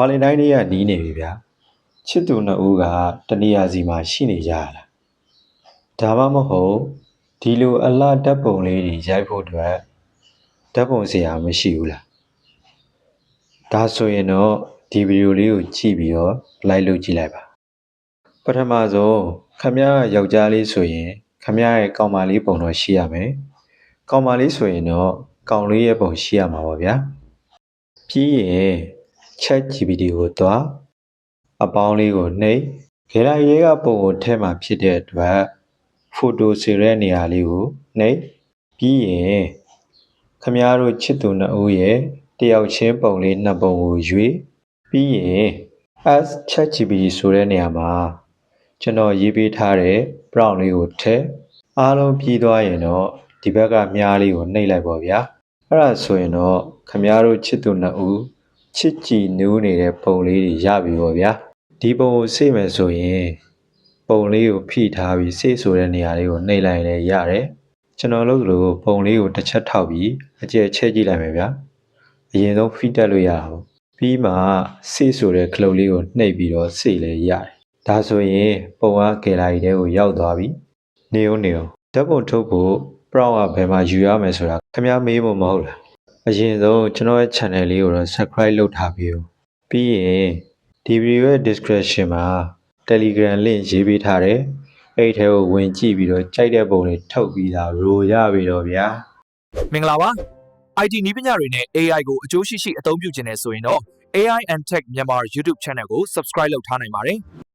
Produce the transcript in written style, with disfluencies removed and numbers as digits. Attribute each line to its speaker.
Speaker 1: ဗာလင်တိုင်းနေ့ကနီးနေပြီဗျာချစ်သူနှစ်ဦးကတနေရာစီမှာရှိနေကြရလားဒါမှမဟုတ်ဒီလိုအလှဓာတ်ပုံလေးတွေရိုက်ဖို့အတွက်ဓာတ်ပုံဆရာမရှိဘူးလားဒါဆိုရင်တော့ဒီဗီဒီယိုလေးကိုကြည့်ပြီးတော့ like လုပ်ကြည့်လိုက်ပါပထမဆုံးခမရယောက်ျားလေးဆိုရင်ခမရရဲ့ကောင်မလေးပုံတော့ရှိရမယ်ကောင်မလေးဆိုရင်တော့ကောင်လေးရဲ့ပုံရှိရမှာပါဗျာပြီးရင် Chat GPT ကိုသွားအပေါင်းလေးကိုနှိပ်ခေလိုက်ရေးကပုံကိုထည့်မှာဖြစ်တဲ့အတွက်ဖိုတိုဆင်တဲ့နေရာလေးကိုနှိပ်ပြီးရင်ခမရတို့ချစ်သူနှစ်ဦးရဲ့တယောက်ချင်းပုံလေးနှစ်ပုံကိုရွေးပြီးရင် Ask Chat GPT ဆိုတဲ့နေရာမှာကျွန်တော်ရေးပေးထားတဲ့ prompt လေးကိုထည့်အားလုံးပြီးသွားရင်တော့ဒီဘက်ကမြားလေးကိုနှိပ်လိုက်ပါဗျာအဲ့ဒါဆိုရင်တော့ခမရတို့ချစ်သူနှစ်ဦးချစ်ကြည်နူးနေတဲ့ပုံလေးတွေရပြီပေါ့ဗျာဒီပုံကိုစိတ်မယ်ဆိုရင်ပုံလေးကိုဖိထားပြီးစိတ်ဆိုတဲ့နေရာလေးကိုနှိပ်လိုက်လည်းရတယ်ကျွန်တော်လုပ်သလိုပုံလေးကိုတစ်ချက်ထောက်ပြီးအကျယ်ချဲ့ကြည့်လိုက်မယ်ဗျာအရင်ဆုံးဖိတက်လို့ရအောင်ပြီးမှစိတ်ဆိုတဲ့ခလုတ်လေးကိုနှိပ်ပြီးတော့စိတ်လည်းရတယ်ဒါဆိုရင်ပုံကကယ်လာရီတဲကိုရောက်သွားပြီနေုံဓာတ်ပုံထုတ်ဖို့ prompt ကဘယ်မှာယူရမယ်ဆိုတာခင်ဗျားမေးဖို့မဟုတ်လားအရင်ဆုံးကျွန်တော်ရဲ့ channel လေးကိုတော့ subscribe လုပ်ထားပြီးပြီးရင်ဒီဗီဒီယိုရဲ့ description မှာ Telegram link ရေးပေးထားတယ်အဲ့ထဲကိုဝင်ကြည့်ပြီးတော့ကြိုက်တဲ့ပုံတွေထုတ်ပြီးတာရိုရပြီတော့ဗျာ
Speaker 2: မင်္ဂလာပါ IT နည်းပညာတွေနဲ့ AI ကိုအကျိုးရှိရှိအသုံးပြုခြင်းနဲ့ဆိုရင်တော့ AI and Tech မြန်မာ YouTube Channel ကို Subscribe လုပ်ထားနိုင်ပါတယ်